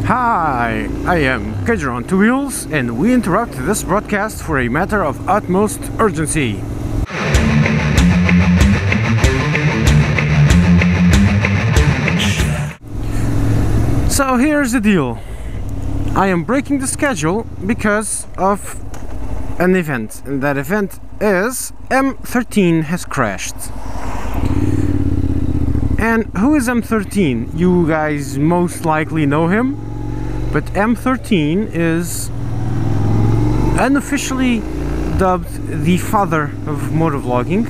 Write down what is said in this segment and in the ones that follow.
Hi, I am Kedger on Two Wheels, and we interrupt this broadcast for a matter of utmost urgency. So here's the deal. I am breaking the schedule because of an event, and that event is M13 has crashed. And who is M13? You guys most likely know him, but M13 is unofficially dubbed the father of motovlogging.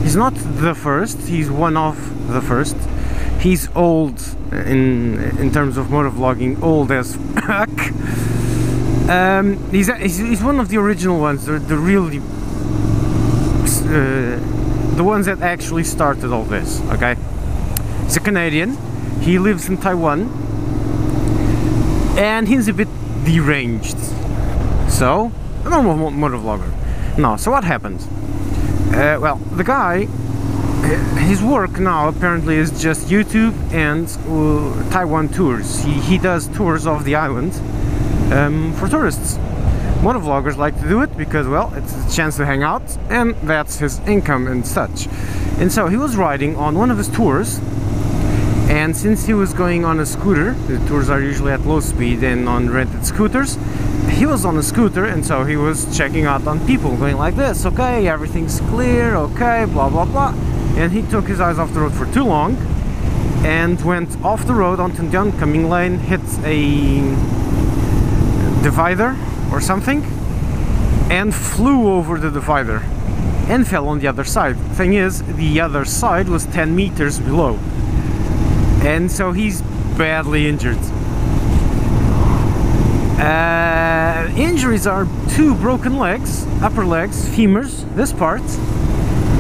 He's not the first, he's one of the first. He's old in terms of motovlogging, old as fuck. He's one of the original ones, the really the ones that actually started all this, okay? He's a Canadian, he lives in Taiwan, and he's a bit deranged. So, a normal motovlogger. No, so what happened? Well, the guy, his work now apparently is just YouTube and Taiwan tours. He does tours of the island for tourists. Motovloggers like to do it because, well, it's a chance to hang out, and that's his income and such. And so he was riding on one of his tours, and since he was going on a scooter, the tours are usually at low speed and on rented scooters, he was on a scooter, and so he was checking out on people going like this, okay, everything's clear, okay, blah blah blah. And he took his eyes off the road for too long and went off the road onto the oncoming lane, hit a divider or something, and flew over the divider and fell on the other side. Thing is, the other side was 10 meters below, and so he's badly injured. Injuries are 2 broken legs, upper legs, femurs, this part.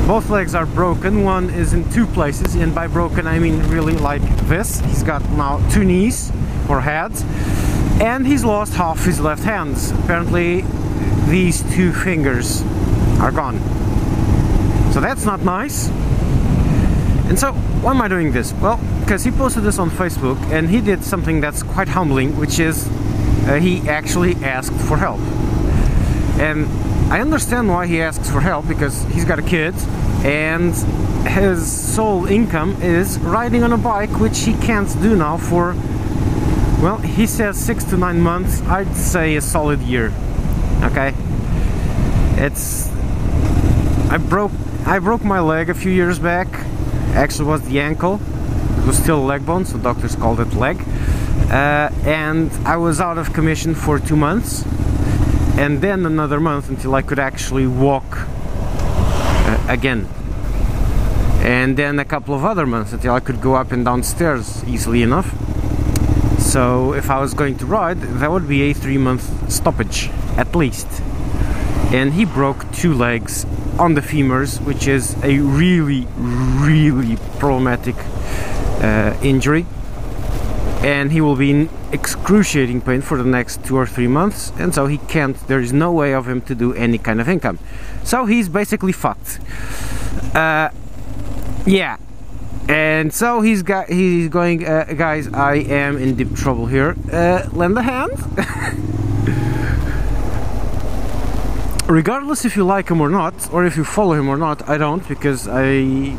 Both legs are broken, one is in 2 places, and by broken I mean really like this. He's got now 2 knees or heads, and he's lost half his left hand. Apparently these 2 fingers are gone. So that's not nice. And so why am I doing this? Well, because he posted this on Facebook, and he did something that's quite humbling, which is he actually asked for help. And I understand why he asks for help, because he's got a kid and his sole income is riding on a bike, which he can't do now for, well, he says 6 to 9 months. I'd say a solid year. Okay, I broke my leg a few years back. Actually, it was the ankle. It was still a leg bone, so doctors called it leg. And I was out of commission for 2 months, and then another month until I could actually walk again, and then a couple of other months until I could go up and down stairs easily enough. So if I was going to ride, that would be a 3-month stoppage at least. And he broke 2 legs on the femurs, which is a really problematic injury, and he will be in excruciating pain for the next 2 or 3 months, and so he can't, there is no way of him to do any kind of income. So he's basically fucked. Yeah. And so he's going, guys, I am in deep trouble here. Lend a hand. Regardless if you like him or not, or if you follow him or not, I don't, because I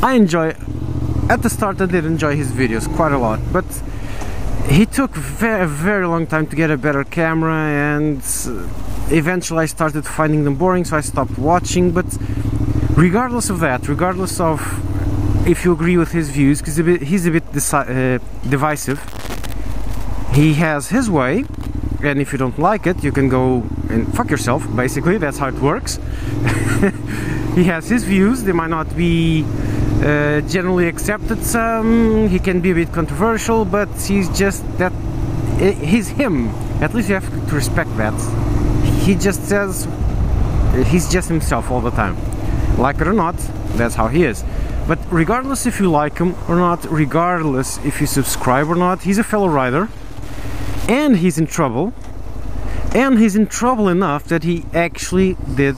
enjoy. At the start I did enjoy his videos quite a lot, but he took a very long time to get a better camera, and eventually I started finding them boring, so I stopped watching. But regardless of that, regardless of if you agree with his views, because he's a bit divisive, he has his way, and if you don't like it, you can go and fuck yourself, basically. That's how it works. He has his views, they might not be generally accepted. He can be a bit controversial, but he's just that. He's him. At least you have to respect that. He just says he's just himself all the time. Like it or not, that's how he is. But regardless if you like him or not, regardless if you subscribe or not, he's a fellow rider, and he's in trouble. And he's in trouble enough that he actually did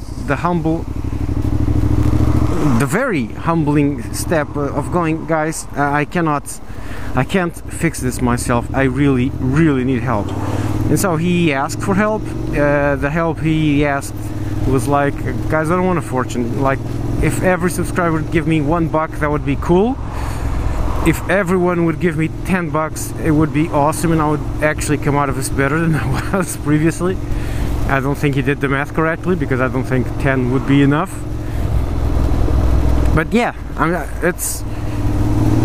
the very humbling step of going, guys, I cannot I can't fix this myself. I really need help. And so he asked for help. The help he asked was like, guys, I don't want a fortune. Like, if every subscriber would give me $1, that would be cool. If everyone would give me $10, it would be awesome, and I would actually come out of this better than I was previously. I don't think he did the math correctly, because I don't think 10 would be enough. But yeah, I mean, it's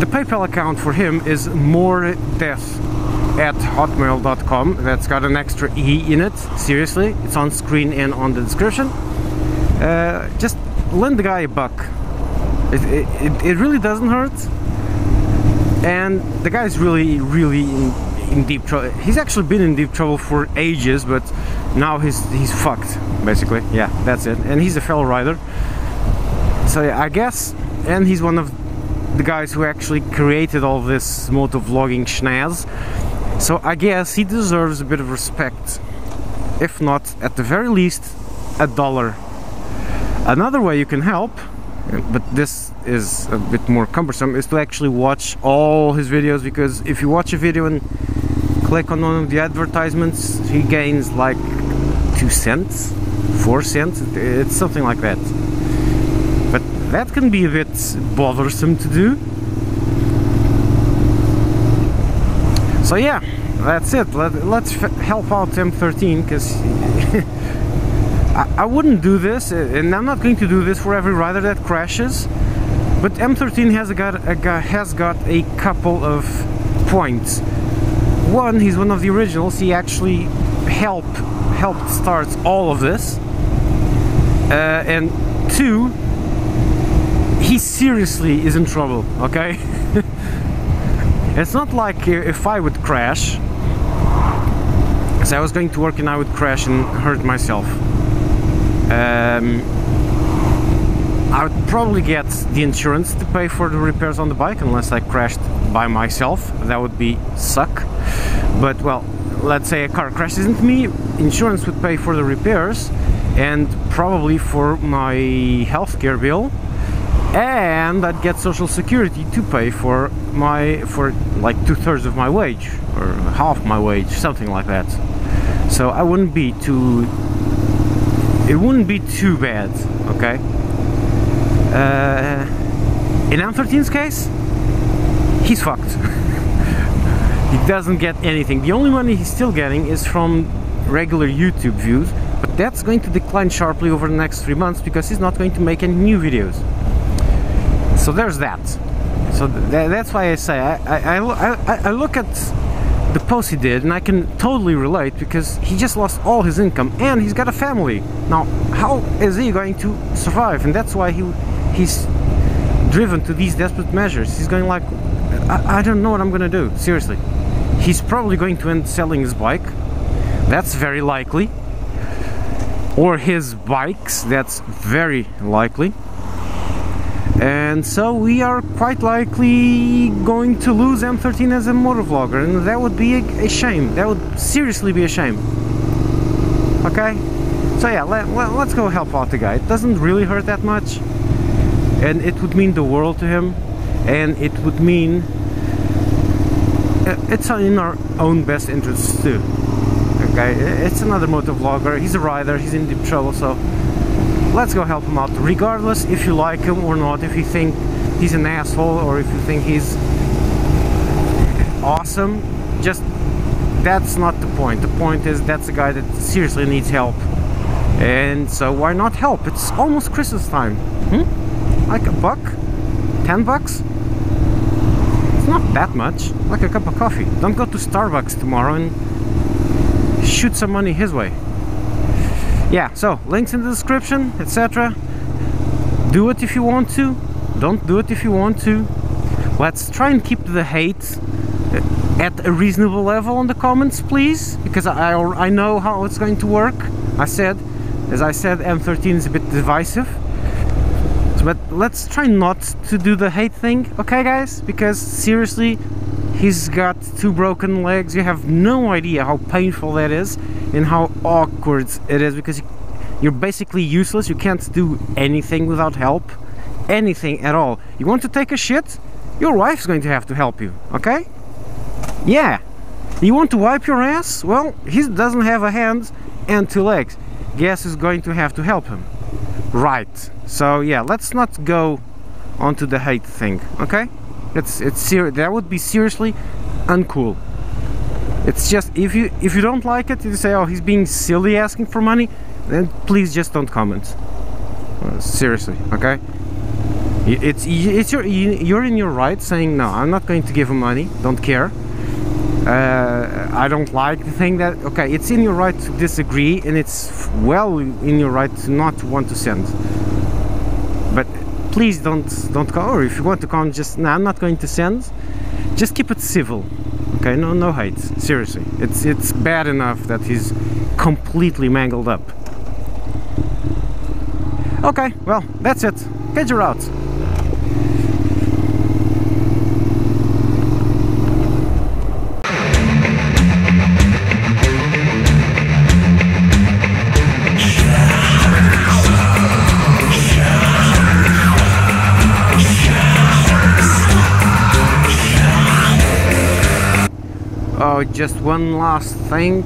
the PayPal account for him is moardeath@hotmail.com. That's got an extra E in it. Seriously, it's on screen and on the description. Just lend the guy a buck. It really doesn't hurt. And the guy's really in deep trouble. He's actually been in deep trouble for ages, but now he's fucked, basically. Yeah, that's it. And he's a fellow rider. So yeah, I guess, and he's one of the guys who actually created all this motovlogging schnaz. So I guess he deserves a bit of respect. If not, at the very least, $1. Another way you can help, but this is a bit more cumbersome, is to actually watch all his videos, because if you watch a video and click on one of the advertisements, he gains like 2 cents, 4 cents, it's something like that. But that can be a bit bothersome to do. So yeah, that's it. Let's help out M13, because I wouldn't do this, and I'm not going to do this for every rider that crashes. But M13 has got a couple of points. One, he's one of the originals. He actually helped start all of this. And two, he seriously is in trouble. Okay, it's not like if I would crash. So I was going to work and I would crash and hurt myself. I would probably get the insurance to pay for the repairs on the bike, unless I crashed by myself. That would be suck. But well, let's say a car crashes into me, insurance would pay for the repairs and probably for my healthcare bill, and I'd get Social Security to pay for like 2/3 of my wage, or half my wage, something like that. So I wouldn't be too, it wouldn't be too bad, okay? In M13's case, he's fucked. He doesn't get anything. The only money he's still getting is from regular YouTube views, but that's going to decline sharply over the next 3 months, because he's not going to make any new videos. So there's that. So that's why I say I look at the post he did, and I can totally relate, because he just lost all his income and he's got a family. Now, how is he going to survive? And that's why he's driven to these desperate measures. He's going like, I don't know what I'm gonna do, seriously. He's probably going to end selling his bike. That's very likely. Or his bikes, that's very likely. And so we are quite likely going to lose M13 as a motovlogger, and that would be a shame. That would seriously be a shame. Okay? So yeah, let's go help out the guy. It doesn't really hurt that much, and it would mean the world to him, and it would mean it's in our own best interests too. Okay? It's another motovlogger, he's a rider, he's in deep trouble, so let's go help him out, regardless if you like him or not, if you think he's an asshole or if you think he's awesome. Just, that's not the point. The point is that's a guy that seriously needs help, and so why not help? It's almost Christmas time. Like $1? $10? It's not that much. Like a cup of coffee. Don't go to Starbucks tomorrow and shoot some money his way. Yeah, so links in the description, etc. Do it if you want to, don't do it if you want to. Let's try and keep the hate at a reasonable level in the comments, please, because I know how it's going to work. As I said, M13 is a bit divisive, but let's try not to do the hate thing, okay guys? Because seriously, he's got 2 broken legs. You have no idea how painful that is and how awkward it is, because you're basically useless. You can't do anything without help, anything at all. You want to take a shit? Your wife's going to have to help you, okay? Yeah, you want to wipe your ass? Well, he doesn't have a hand and 2 legs. Guess who's going to have to help him? Right. So yeah, let's not go onto the hate thing, okay? That would be seriously uncool. It's just, if you don't like it, you say, oh, he's being silly asking for money, then please just don't comment. Seriously, okay? You're in your right saying, no, I'm not going to give him money, don't care. I don't like the thing that, okay, it's in your right to disagree, and it's well in your right to not want to send. But please don't call, or if you want to call, just, no, I'm not going to send. Just keep it civil, okay? No hate, seriously. It's bad enough that he's completely mangled up. Okay, well, that's it. Get your out. Oh, just one last thing.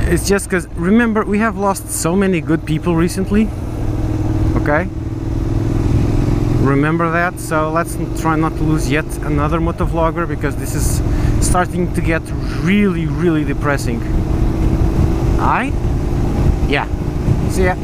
It's just because, remember, we have lost so many good people recently. Okay? Remember that, so let's try not to lose yet another motovlogger, because this is starting to get really depressing. Aye? Yeah. See ya.